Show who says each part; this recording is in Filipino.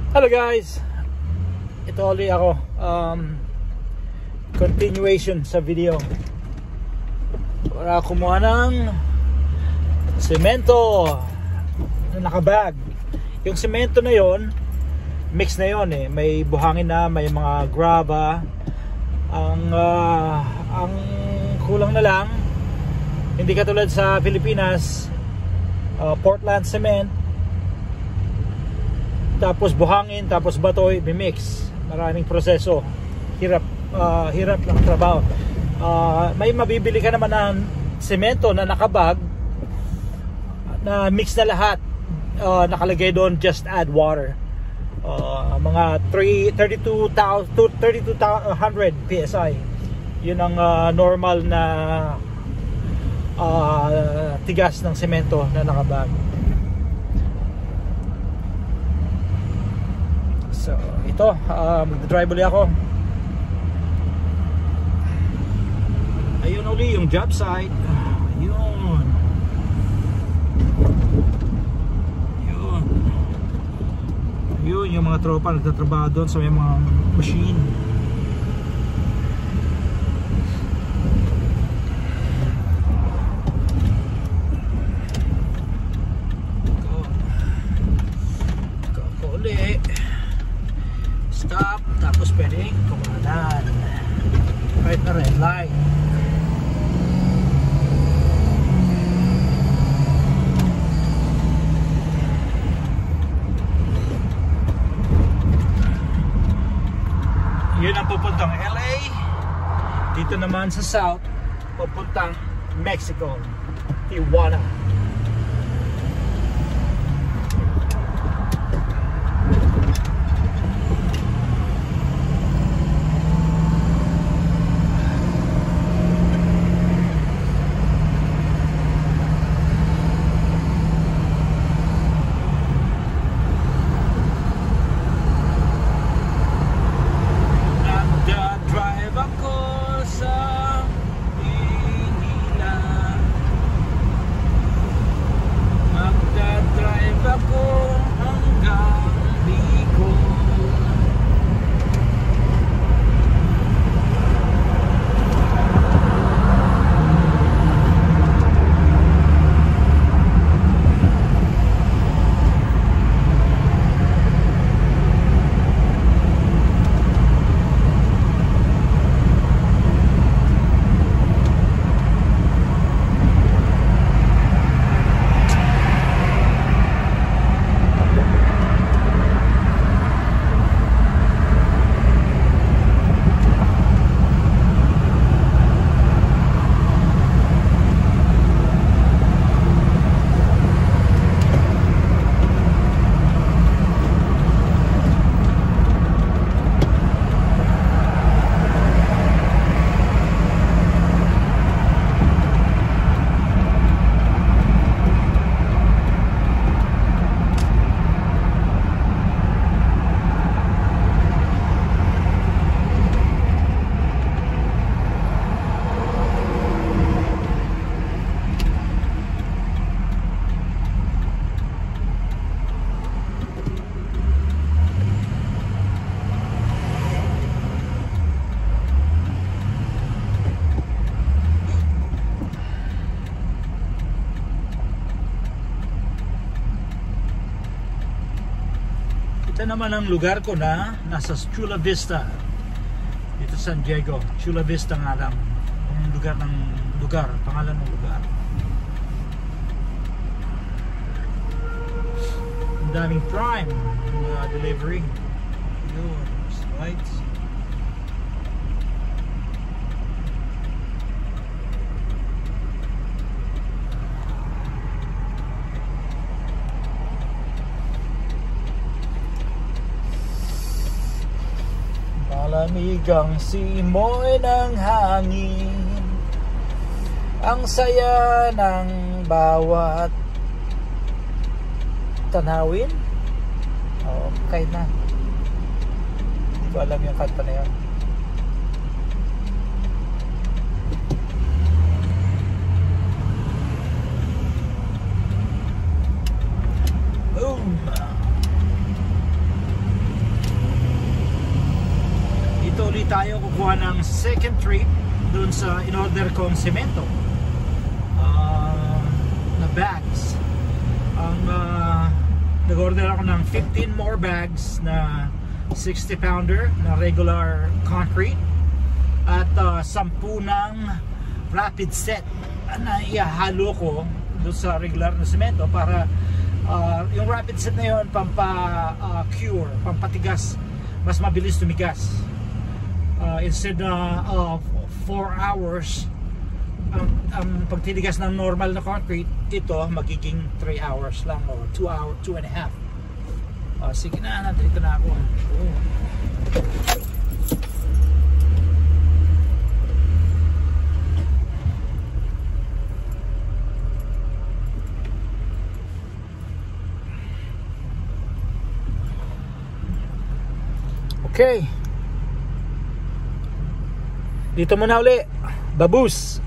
Speaker 1: Hello guys, ito ulit ako, continuation sa video para kumuha ng semento na nakabag. Yung semento na yon, mix na yon eh, may buhangin na, may mga graba. Ang kulang na lang, hindi katulad sa Pilipinas, Portland cement, tapos buhangin, tapos batoy, mimix. Maraming proseso, hirap ng trabaho. May mabibili ka naman ng semento na nakabag na mix na lahat, nakalagay doon just add water. Mga 32,100 PSI, yun ang normal na tigas ng semento na nakabag. So ito, mag-drive ulit ako. Ayun ulit yung job site. Yun yung mga tropa nagtatrabaho doon sa may mga machine. Go ulit. Stop, tapos pwedeng kumanan kahit na red light. Yun ang pupuntang LA. Dito naman sa south, pupuntang Mexico, Tijuana. Ito naman ang lugar ko na nasa Chula Vista, dito San Diego. Chula Vista nga lang ang lugar, pangalan ng lugar. Ang daming Prime delivery. Yun, lights. Malamigang simoy ng hangin, ang saya ng bawat tanawin. Okay na, hindi ko alam yung kanta na yun. Boom! tayo kukuha ng second trip dun sa in-order kong semento na bags. Nag-order ako ng 15 more bags na 60 pounder na regular concrete at 10 ng rapid set na ihahalo ko doon sa regular na semento para yung rapid set na yun pampa-cure, pampatigas, mas mabilis tumigas. Instead of 4 hours ang pagtitigas ng normal na concrete, ito magiging 3 hours lang o 2 hours, 2 and a half. Sige na, nandito na ako. Okay. Dito muna uli. Babus.